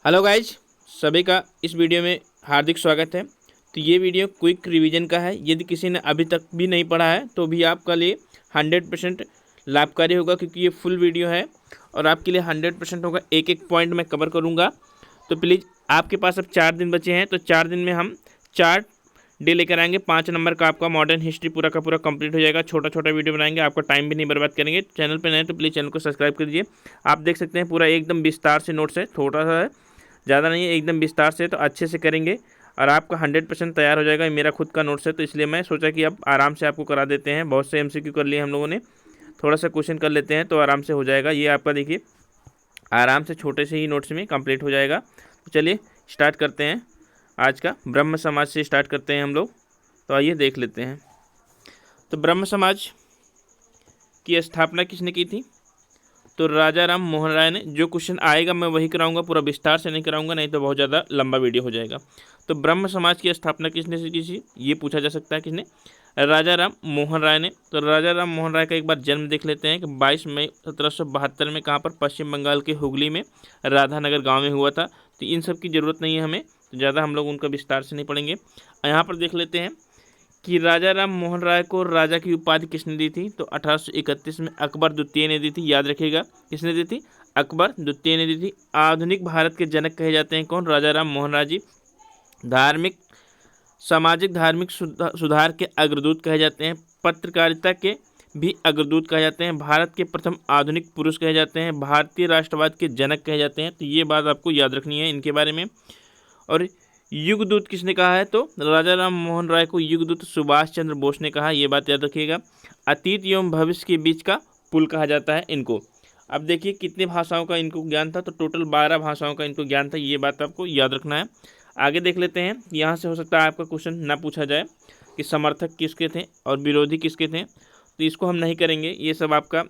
Hello guys, सभी का इस वीडियो में हार्दिक स्वागत है। तो ये वीडियो क्विक रिवीजन का है। यदि किसी ने अभी तक भी नहीं पढ़ा है तो भी आपके लिए 100% लाभकारी होगा, क्योंकि ये फुल वीडियो है और आपके लिए 100% होगा। एक एक पॉइंट मैं कवर करूँगा। तो प्लीज़, आपके पास अब 4 दिन बचे हैं, तो 4 दिन में हम 4 डे लेकर आएंगे। 5 नंबर का आपका मॉडर्न हिस्ट्री पूरा का पूरा कंप्लीट हो जाएगा। छोटा छोटा वीडियो बनाएंगे, आपका टाइम भी नहीं बर्बाद करेंगे। चैनल पे नए तो प्लीज़ चैनल को सब्सक्राइब कर दीजिए। आप देख सकते हैं पूरा एकदम विस्तार से नोट्स है, थोड़ा सा है, ज़्यादा नहीं है, एकदम विस्तार से। तो अच्छे से करेंगे और आपका 100% तैयार हो जाएगा। ये मेरा खुद का नोट्स है, तो इसलिए मैं सोचा कि अब आराम से आपको करा देते हैं। बहुत से MCQ कर लिए हम लोगों ने, थोड़ा सा क्वेश्चन कर लेते हैं तो आराम से हो जाएगा। ये आपका देखिए आराम से छोटे से ही नोट्स में कंप्लीट हो जाएगा। तो चलिए स्टार्ट करते हैं। आज का ब्रह्म समाज से स्टार्ट करते हैं हम लोग। तो आइए देख लेते हैं। तो ब्रह्म समाज की स्थापना किसने की थी? तो राजा राम मोहन राय ने। जो क्वेश्चन आएगा मैं वही कराऊंगा, पूरा विस्तार से नहीं कराऊंगा, नहीं तो बहुत ज़्यादा लंबा वीडियो हो जाएगा। तो ब्रह्म समाज की स्थापना किसने से की थी, ये पूछा जा सकता है। किसने? राजा राम मोहन राय ने। तो राजा राम मोहन राय का एक बार जन्म देख लेते हैं कि 22 मई 1772 में कहाँ पर? पश्चिम बंगाल के हुगली में राधानगर गाँव में हुआ था। तो इन सब की ज़रूरत नहीं है हमें, तो ज़्यादा हम लोग उनका विस्तार से नहीं पढ़ेंगे। यहाँ पर देख लेते हैं कि राजा राम मोहन राय को राजा की उपाधि किसने दी थी? तो 1831 में अकबर द्वितीय ने दी थी। याद रखिएगा, किसने दी थी? अकबर द्वितीय ने दी थी। आधुनिक भारत के जनक कहे जाते हैं कौन? राजा राम मोहन राय जी। धार्मिक सामाजिक धार्मिक सुधार के अग्रदूत कहे जाते हैं। पत्रकारिता के भी अग्रदूत कहे जाते हैं। भारत के प्रथम आधुनिक पुरुष कहे जाते हैं। भारतीय राष्ट्रवाद के जनक कहे जाते हैं। तो ये बात आपको याद रखनी है इनके बारे में। और युगदूत किसने कहा है? तो राजा राम मोहन राय को युगदूत सुभाष चंद्र बोस ने कहा। ये बात याद रखिएगा। अतीत एवं भविष्य के बीच का पुल कहा जाता है इनको। अब देखिए कितनी भाषाओं का इनको ज्ञान था, तो टोटल 12 भाषाओं का इनको ज्ञान था। ये बात आपको याद रखना है। आगे देख लेते हैं। यहाँ से हो सकता है आपका क्वेश्चन ना पूछा जाए कि समर्थक किसके थे और विरोधी किसके थे, तो इसको हम नहीं करेंगे। ये सब आपका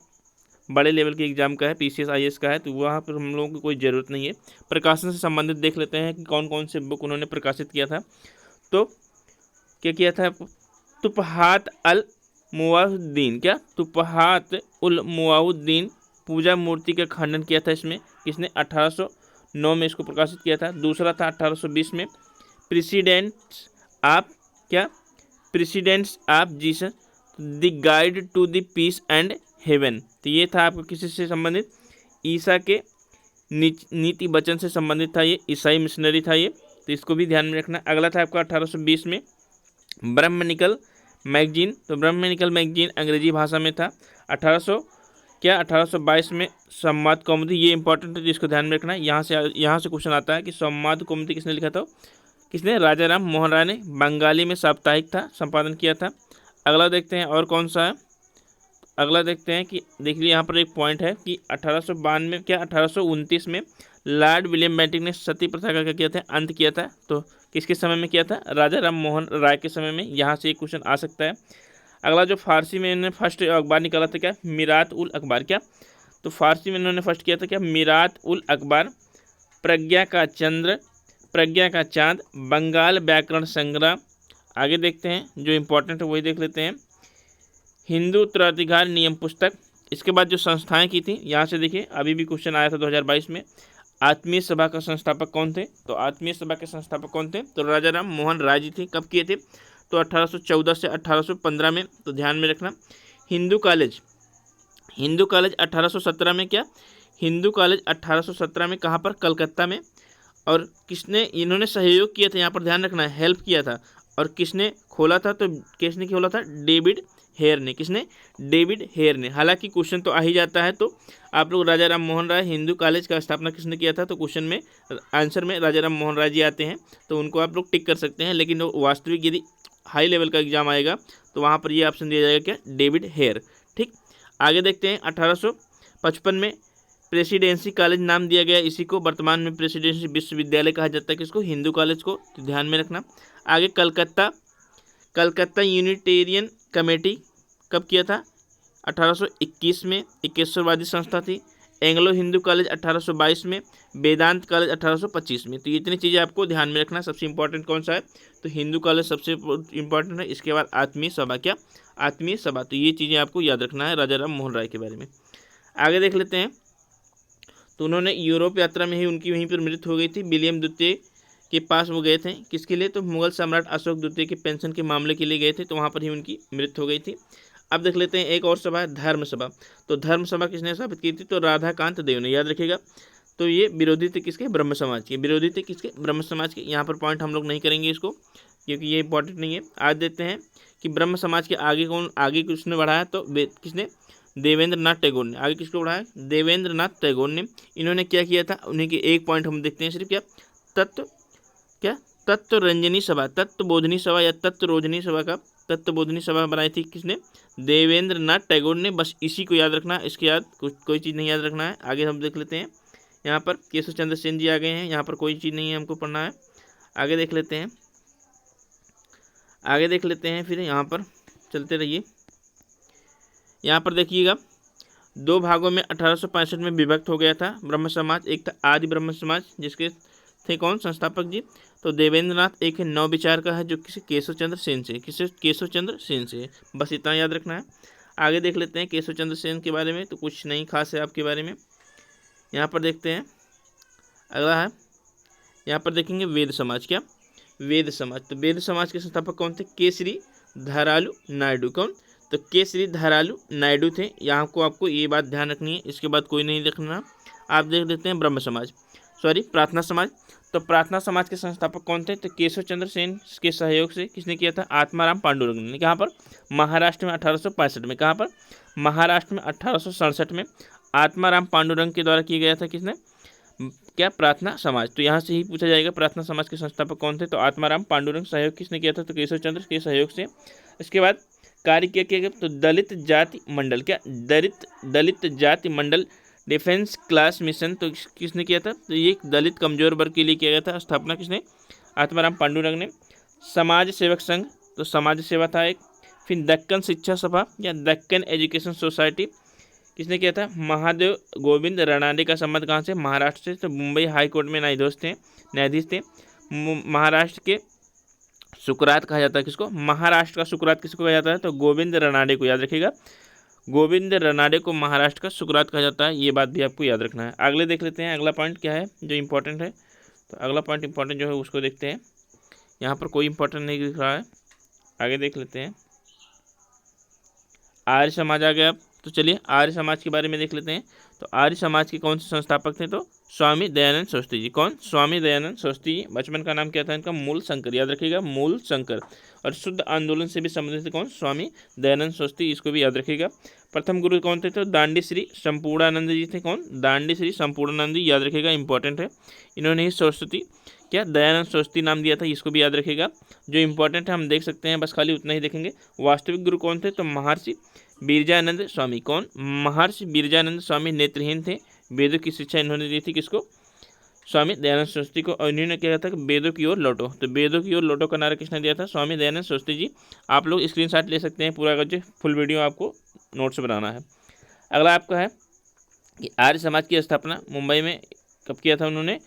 बड़े लेवल के एग्जाम का है, PCS IAS का है, तो वहाँ पर हम लोगों को कोई ज़रूरत नहीं है। प्रकाशन से संबंधित देख लेते हैं कि कौन कौन से बुक उन्होंने प्रकाशित किया था। तो क्या किया था? तुपहात अल मुवाउद्दीन, क्या तुपहात उल मुवाउद्दीन पूजा मूर्ति का खंडन किया था। इसमें किसने? 1809 में इसको प्रकाशित किया था। दूसरा था 1820 में प्रेसिडेंट्स ऑफ, क्या? Presidents of Jesus the guide to the peace and heaven. तो ये था आपको किसी से संबंधित? ईसा के नीति वचन से संबंधित था। ये ईसाई मिशनरी था ये, तो इसको भी ध्यान में रखना। अगला था आपका 1820 में ब्रह्मनिकल मैगजीन। तो ब्रह्मनिकल मैगजीन अंग्रेजी भाषा में था। 1822 में संवाद कौमुदी। ये इंपॉर्टेंट है, जिसको ध्यान में रखना है। यहाँ से क्वेश्चन आता है कि संवाद कौमुदी किसने लिखा था? किसने? राजा राम मोहन राय ने। बंगाली में साप्ताहिक था, संपादन किया था। अगला देखते हैं और कौन सा है। अगला देखते हैं कि देख लीजिए यहाँ पर एक पॉइंट है कि 1892 क्या 1829 में लॉर्ड विलियम बेंटिक ने सती प्रथा का क्या किया था? अंत किया था। तो किसके समय में किया था? राजा राम मोहन राय के समय में। यहाँ से एक क्वेश्चन आ सकता है। अगला जो फारसी में इन्होंने फर्स्ट अखबार निकाला था, क्या? मीरात उल अखबार। क्या? तो फारसी में इन्होंने फर्स्ट किया था क्या? मीरात उल अखबार। प्रज्ञा का चंद्र, प्रज्ञा का चांद, बंगाल व्याकरण संग्रह। आगे देखते हैं, जो इंपॉर्टेंट है वही देख लेते हैं। हिंदू उत्तराधिकार नियम पुस्तक। इसके बाद जो संस्थाएं की थी, यहाँ से देखिए अभी भी क्वेश्चन आया था 2022 में। आत्मीय सभा का संस्थापक कौन थे? तो आत्मीय सभा के संस्थापक कौन थे? तो राजा राम मोहन राय जी थे। कब किए थे? तो 1814 से 1815 में, तो ध्यान में रखना। हिंदू कॉलेज, हिंदू कॉलेज 1817 में। क्या? हिंदू कॉलेज 1817 में कहाँ पर? कलकत्ता में। और किसने इन्होंने सहयोग किया था? यहाँ पर ध्यान रखना है, हेल्प किया था। और किसने खोला था? तो किसने खोला था? डेविड हेयर ने। किसने? डेविड हेयर ने। हालांकि क्वेश्चन तो आ ही जाता है, तो आप लोग राजा राम मोहन राय हिंदू कॉलेज का स्थापना किसने किया था? तो क्वेश्चन में आंसर में राजा राम मोहन राय जी आते हैं, तो उनको आप लोग टिक कर सकते हैं। लेकिन वास्तविक यदि हाई लेवल का एग्जाम आएगा तो वहाँ पर ये ऑप्शन दिया जाएगा, क्या? David Hare. ठीक, आगे देखते हैं। 1855 में प्रेसिडेंसी कॉलेज नाम दिया गया इसी को। वर्तमान में प्रेसिडेंसी विश्वविद्यालय कहा जाता है किसको? हिंदू कॉलेज को, तो ध्यान में रखना। आगे कलकत्ता, कलकत्ता यूनिटेरियन कमेटी कब किया था? 1821 में। एकेश्वरवादी संस्था थी। एंग्लो हिंदू कॉलेज 1822 में। वेदांत कॉलेज 1825 में। तो ये इतनी चीज़ें आपको ध्यान में रखना। सबसे इंपॉर्टेंट कौन सा है? तो हिंदू कॉलेज सबसे इंपॉर्टेंट है। इसके बाद आत्मीय सभा, क्या? आत्मीय सभा। तो ये चीज़ें आपको याद रखना है राजा राम मोहन राय के बारे में। आगे देख लेते हैं। तो उन्होंने यूरोप यात्रा में ही उनकी वहीं पर मृत्यु हो गई थी। विलियम द्वितीय के पास वो गए थे, किसके लिए, तो मुगल सम्राट अशोक द्वितीय के पेंशन के मामले के लिए गए थे, तो वहाँ पर ही उनकी मृत्यु हो गई थी। अब देख लेते हैं एक और सभा है धर्म सभा। तो धर्म सभा किसने स्थापित की थी, तो राधाकांत देव ने, याद रखिएगा। तो ये विरोधी थे किसके, ब्रह्म समाज के, विरोधी थे किसके, ब्रह्म समाज के। यहाँ पर पॉइंट हम लोग नहीं करेंगे इसको, क्योंकि ये इंपॉर्टेंट नहीं है। आज देते हैं कि ब्रह्म समाज के आगे किसने बढ़ाया, तो किसने, देवेंद्र नाथ टैगोर ने। आगे किसको बढ़ाया, देवेंद्र नाथ टैगोर ने। इन्होंने क्या किया था, उन्हीं के एक पॉइंट हम देखते हैं सिर्फ, क्या तत्व रंजनी सभा, तत्व बोधनी सभा या तत्व रोजनी सभा का तत्व बोधनी सभा बनाई थी किसने, देवेंद्र नाथ टैगोर ने। बस इसी को याद रखना है, इसके याद कोई चीज़ नहीं याद रखना है। आगे हम देख लेते हैं, यहाँ पर केशव चंद्र सेन जी आ गए हैं, यहाँ पर कोई चीज़ नहीं है हमको पढ़ना है। आगे देख लेते हैं, फिर यहाँ पर चलते रहिए। यहाँ पर देखिएगा, 2 भागों में 1865 में विभक्त हो गया था ब्रह्म समाज। एक था आदि ब्रह्म समाज, जिसके थे कौन, संस्थापक जी, तो देवेंद्र नाथ। एक है नव विचार का है, जो किसी केशव चंद्र सेन से है। बस इतना याद रखना है। आगे देख लेते हैं केशव चंद्र सेन के बारे में, तो कुछ नहीं खास है आपके बारे में। यहाँ पर देखते हैं, अगला है, यहाँ पर देखेंगे वेद समाज। क्या, वेद समाज। तो वेद समाज के संस्थापक कौन थे, केसरी धरालू नायडू। कौन, तो केसरी धरालू नायडू थे। यहाँ को आपको ये बात ध्यान रखनी है, इसके बाद कोई नहीं देखना। आप देख लेते हैं प्रार्थना समाज। तो प्रार्थना समाज के संस्थापक कौन थे, तो केशव चंद्र सेन के सहयोग से किसने किया था, आत्माराम पांडुरंग ने। कहाँ पर, महाराष्ट्र में 1865 में। कहाँ पर, महाराष्ट्र में 1867 में आत्माराम पांडुरंग के द्वारा किया गया था। किसने, क्या, प्रार्थना समाज। तो यहाँ से ही पूछा जाएगा प्रार्थना समाज के संस्थापक कौन थे, तो आत्माराम पांडुरंग। सहयोग किसने किया था, तो केशव चंद्र के सहयोग से। इसके बाद कार्य क्या किया गया, तो दलित जाति मंडल। क्या, दलित जाति मंडल डिफेंस क्लास मिशन। तो किसने किया था, तो ये दलित कमजोर वर्ग के लिए किया गया था। स्थापना किसने, आत्माराम पांडुरंग ने। समाज सेवक संघ, तो समाज सेवा था एक। फिर दक्कन शिक्षा सभा या दक्कन एजुकेशन सोसाइटी, किसने किया था, महादेव गोविंद रणाडे का संबंध कहाँ से, महाराष्ट्र से। तो मुंबई हाई कोर्ट में न्यायाधीश थे। महाराष्ट्र के सुकरात कहा जाता है किसको, महाराष्ट्र का सुकरात किसको कहा जाता है, तो गोविंद रणाडे को, याद रखिएगा। गोविंद रनाडे को महाराष्ट्र का सुकरात कहा जाता है, ये बात भी आपको याद रखना है। अगले देख लेते हैं, अगला पॉइंट क्या है जो इंपॉर्टेंट है। तो अगला पॉइंट इंपॉर्टेंट जो है उसको देखते हैं। यहाँ पर कोई इंपॉर्टेंट नहीं दिख रहा है, आगे देख लेते हैं। आर्य समाज आ गया। तो चलिए आर्य समाज के बारे में देख लेते हैं। तो आर्य समाज के कौन से संस्थापक थे, तो स्वामी दयानंद सरस्वती जी। कौन, स्वामी दयानंद सरस्वती जी। बचपन का नाम क्या था इनका, मूल शंकर, याद रखिएगा, मूल शंकर। और शुद्ध आंदोलन से भी संबंधित थे कौन, स्वामी दयानंद सरस्वती, इसको भी याद रखिएगा। प्रथम गुरु कौन थे, तो दांडी श्री संपूर्णानंद जी थे। कौन, दांडी श्री संपूर्णानंद जी, याद रखिएगा, इंपॉर्टेंट है। इन्होंने ही सरस्वती, क्या, दयानंद सरस्वती नाम दिया था, इसको भी याद रखिएगा। जो इंपॉर्टेंट है हम देख सकते हैं, बस खाली उतना ही देखेंगे। वास्तविक गुरु कौन थे, तो महर्षि बिरजानंद स्वामी। कौन, महर्षि बिरजानंद स्वामी नेत्रहीन थे। वेदों की शिक्षा इन्होंने दी थी किसको, स्वामी दयानंद सरस्वती को। और इन्होंने क्या था कि वेदों की ओर लौटो। तो वेदों की ओर लौटो का नारा किसने दिया था, स्वामी दयानंद सरस्वती जी। आप लोग स्क्रीनशॉट ले सकते हैं, पूरा अगर फुल वीडियो आपको नोट्स बनाना है। अगला आपका है कि आर्य समाज की स्थापना मुंबई में कब किया था उन्होंने,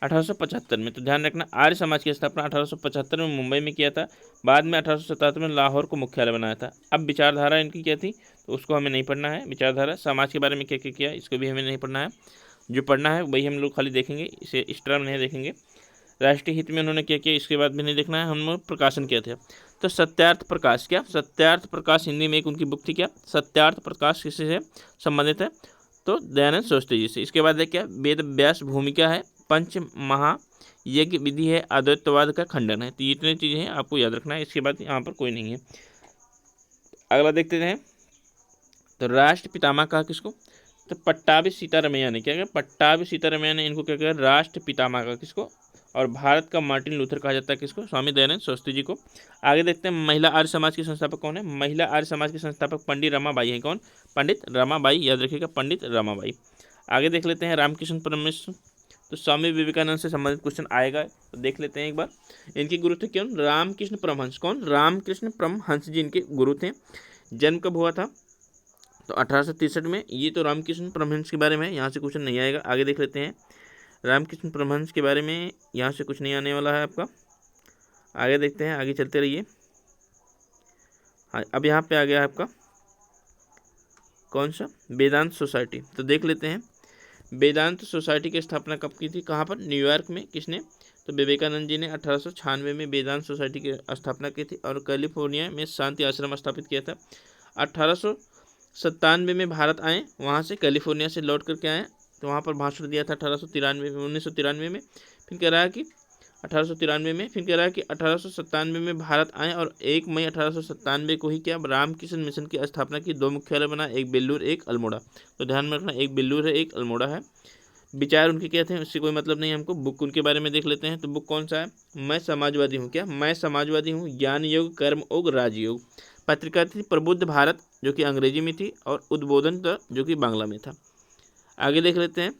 1875 में। तो ध्यान रखना, आर्य समाज की स्थापना 1875 में मुंबई में किया था। बाद में 1877 में लाहौर को मुख्यालय बनाया था। अब विचारधारा इनकी क्या थी, तो उसको हमें नहीं पढ़ना है। विचारधारा समाज के बारे में क्या क्या किया, इसको भी हमें नहीं पढ़ना है। जो पढ़ना है वही हम लोग खाली देखेंगे, इसे इस टर्म नहीं देखेंगे। राष्ट्रीय हित में उन्होंने क्या किया, इसके बाद भी नहीं देखना है। हम प्रकाशन किया था, तो सत्यार्थ प्रकाश। क्या, सत्यार्थ प्रकाश हिंदी में एक उनकी बुक थी। क्या, सत्यार्थ प्रकाश किसी से संबंधित है, तो दयानंद सरस्वती जी से। इसके बाद है क्या, वेद व्यास भूमिका है, पंच महायज्ञ विधि है, अद्वैतवाद का खंडन है। तो ये इतनी चीज़ें हैं आपको याद रखना है, इसके बाद यहाँ पर कोई नहीं है। अगला देखते हैं, तो राष्ट्र पितामह कहा किसको, तो पट्टाभी सीतारमैया ने। क्या, पट्टाभी सीतारमैया ने इनको क्या किया, राष्ट्र पितामह का किसको। और भारत का मार्टिन लूथर कहा जाता है किसको, स्वामी दयानंद सरस्वती जी को। आगे देखते हैं, महिला आर्य समाज के संस्थापक कौन है, महिला आर्य समाज के संस्थापक पंडित रमाबाई हैं। कौन, पंडित रमाबाई, याद रखिएगा, पंडित रमाबाई। आगे देख लेते हैं रामकृष्ण परमहंस। तो स्वामी विवेकानंद से संबंधित क्वेश्चन आएगा, तो देख लेते हैं एक बार। इनके गुरु थे कौन, रामकृष्ण परमहंस। कौन, रामकृष्ण परमहंस जी इनके गुरु थे। जन्म कब हुआ था, तो 1863 में। ये तो रामकृष्ण परमहंस के बारे में, यहाँ से क्वेश्चन नहीं आएगा। आगे देख लेते हैं, रामकृष्ण परमहंस के बारे में यहाँ से कुछ नहीं आने वाला है आपका। आगे देखते हैं, आगे चलते रहिए। हाँ, अब यहाँ पे आ गया आपका कौन सा, वेदांत सोसाइटी। तो देख लेते हैं, वेदांत सोसाइटी की स्थापना कब की थी, कहाँ पर, न्यूयॉर्क में। किसने, तो विवेकानंद जी ने 1896 में वेदांत सोसाइटी की स्थापना की थी। और कैलिफोर्निया में शांति आश्रम स्थापित किया था। 1897 में भारत आए, वहाँ से कैलिफोर्निया से लौट करके आए, तो वहाँ पर भाषण दिया था 1993 में। फिर कह रहा है कि 1893 में, फिर कह रहा है कि 1897 में भारत आए और 1 मई 1897 को ही क्या, रामकृष्ण मिशन की स्थापना की। 2 मुख्यालय बना, एक बेल्लूर एक अल्मोड़ा। तो ध्यान में रखना, एक बेल्लूर है एक अल्मोड़ा है। विचार उनके क्या थे उससे कोई मतलब नहीं हमको। बुक उनके बारे में देख लेते हैं। तो बुक कौन सा है, मैं समाजवादी हूँ। क्या, मैं समाजवादी हूँ, ज्ञान योग, कर्म योग, राजयोग। पत्रिका थी प्रबुद्ध भारत, जो कि अंग्रेजी में थी, और उद्बोधन जो कि बांग्ला में था। आगे देख लेते हैं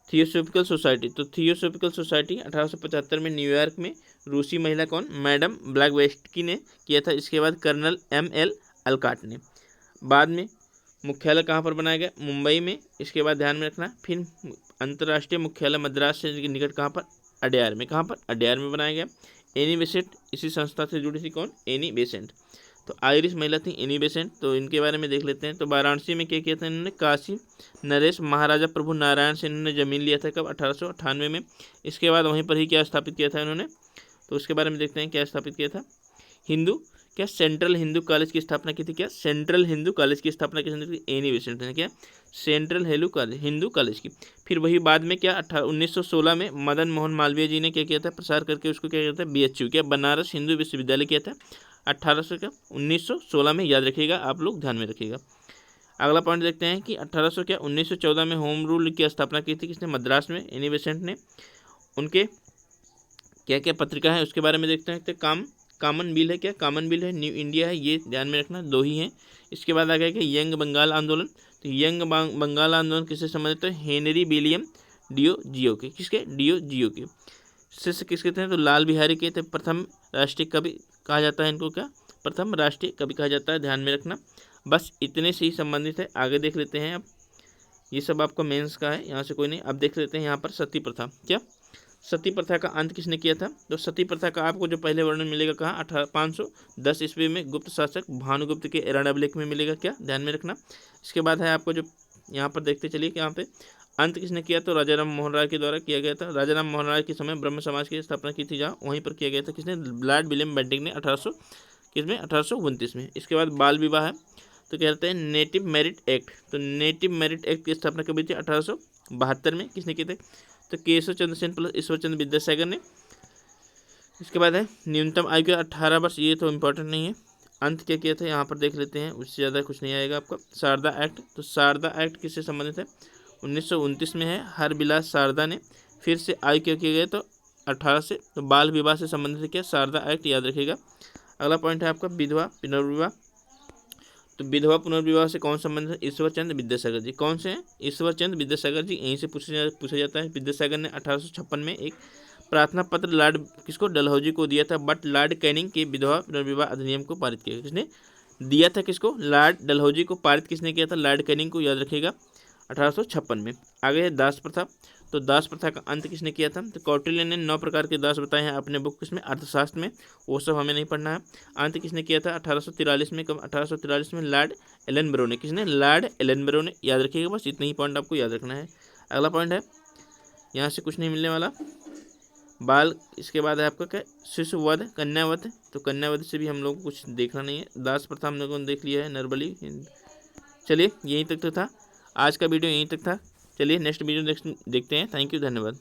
थियोसॉफिकल सोसाइटी। तो थियोसॉफिकल सोसाइटी 1875 में न्यूयॉर्क में रूसी महिला कौन, मैडम ब्लैकवेस्टकी ने किया था। इसके बाद कर्नल M.L. अलकाट ने। बाद में मुख्यालय कहाँ पर बनाया गया, मुंबई में। इसके बाद ध्यान में रखना, फिर अंतर्राष्ट्रीय मुख्यालय मद्रास से निकट कहाँ पर, अडयार में। कहाँ पर, अडयार में बनाया गया। एनी बेसेंट इसी संस्था से जुड़ी थी, कौन, एनी बेसेंट। तो आयरिश महिला थी एनी बेसेंट, तो इनके बारे में देख लेते हैं। तो वाराणसी में क्या किया था इन्होंने, काशी नरेश महाराजा प्रभु नारायण से इन्होंने जमीन लिया था, कब, 1898 में। इसके बाद वहीं पर ही क्या स्थापित किया था इन्होंने, तो उसके बारे में देखते हैं क्या स्थापित किया था। हिंदू क्या, सेंट्रल हिंदू कॉलेज की स्थापना की थी। क्या, सेंट्रल हिंदू कॉलेज की स्थापना किसने की, एनी बेसेंट ने। क्या, सेंट्रल हिंदू कॉलेज की। फिर वही बाद में क्या, 1916 में मदन मोहन मालवीय जी ने क्या किया था, प्रसार करके उसको क्या किया था, BHU क्या, बनारस हिंदू विश्वविद्यालय किया था। 1916 में, याद रखिएगा आप लोग, ध्यान में रखिएगा। अगला पॉइंट देखते हैं कि 1914 में होम रूल की स्थापना की थी, किसने, मद्रास में, एनी बेसेंट ने। उनके क्या क्या पत्रिका है उसके बारे में देखते हैं। तो कॉमन बिल है, क्या, कॉमन बिल है, न्यू इंडिया है, ये ध्यान में रखना, 2 ही हैं। इसके बाद आ गया कि यंग बंगाल आंदोलन। तो यंग बंगाल आंदोलन किससे संबंधित है, हेनरी विलियम डियोजियो के। किसके, डियोजियो के। शिष्य किसके थे, तो लाल बिहारी के थे। प्रथम राष्ट्रीय कवि कहा जाता है इनको, क्या, प्रथम राष्ट्रीय कवि कहा जाता है, ध्यान में रखना। बस इतने से ही संबंधित है। आगे देख लेते हैं अब, ये सब आपका मेंस का है, यहाँ से कोई नहीं। अब देख लेते हैं यहाँ पर सती प्रथा। क्या, सती प्रथा का अंत किसने किया था, तो सती प्रथा का आपको जो पहले वर्णन मिलेगा कहाँ, 510 ईस्वी में गुप्त शासक भानुगुप्त के एराडाबलेख में मिलेगा। क्या, ध्यान में रखना। इसके बाद है आपको जो यहाँ पर देखते चलिए कि यहाँ पे अंत किसने किया, तो राजा राम मोहन राय के द्वारा किया गया था। राजा राम मोहन राय के समय ब्रह्म समाज की स्थापना की थी, जहाँ वहीं पर किया गया था, किसने, लॉर्ड विलियम बेंटिंक ने 1829 में। इसके बाद बाल विवाह है, तो कहते हैं नेटिव मेरिट एक्ट। तो नेटिव मेरिट एक्ट की स्थापना कभी थी, 1872 में। किसने किए थे, तो केशव चंद्र सेन प्लस ईश्वर चंद्र विद्यासागर ने। इसके बाद है न्यूनतम आयु के 18 वर्ष, ये तो इम्पोर्टेंट नहीं है। अंत क्या किया था यहाँ पर देख लेते हैं, उससे ज़्यादा कुछ नहीं आएगा आपका। शारदा एक्ट, तो शारदा एक्ट किससे संबंधित है, 1929 में है, हरबिलास शारदा ने। फिर से आयु क्या किए गए, तो 18 से। तो बाल विवाह से संबंधित है क्या, शारदा एक्ट, याद रखिएगा। अगला पॉइंट है आपका विधवा पुनर्विवाह। तो विधवा पुनर्विवाह से कौन संबंधित है, ईश्वर चंद्र विद्यासागर जी। कौन से हैं, ईश्वर चंद्र विद्यासागर जी, यहीं से पूछा जाता है। विद्यासागर ने 1856 में एक प्रार्थना पत्र लॉर्ड किसको, डलहौजी को दिया था, बट लॉर्ड कैनिंग के विधवा पुनर्विवाह अधिनियम को पारित किया। किसने दिया था, किसको, लॉर्ड डलहौजी को। पारित किसने किया था, लॉर्ड कैनिंग को, याद रखिएगा, 1856 में। आगे है दास प्रथा। तो दास प्रथा का अंत किसने किया था, तो कौटिल्य ने 9 प्रकार के दास बताए हैं अपने बुक किसमें, अर्थशास्त्र में। वो सब हमें नहीं पढ़ना है। अंत किसने किया था, 1843 में। कब, 1843 में, लॉर्ड एलनबरो ने। किसने, लॉर्ड एलनबरो ने, याद रखिएगा। बस इतने ही पॉइंट आपको याद रखना है। अगला पॉइंट है, यहाँ से कुछ नहीं मिलने वाला, बाल। इसके बाद है आपका क्या, शिशुवध, कन्यावध। तो कन्यावध से भी हम लोग को कुछ देखना नहीं है। दास प्रथा हम लोगों ने देख लिया है, नरबली। चलिए यहीं तक तो था आज का वीडियो, यहीं तक था। चलिए नेक्स्ट वीडियो देखते हैं। थैंक यू, धन्यवाद।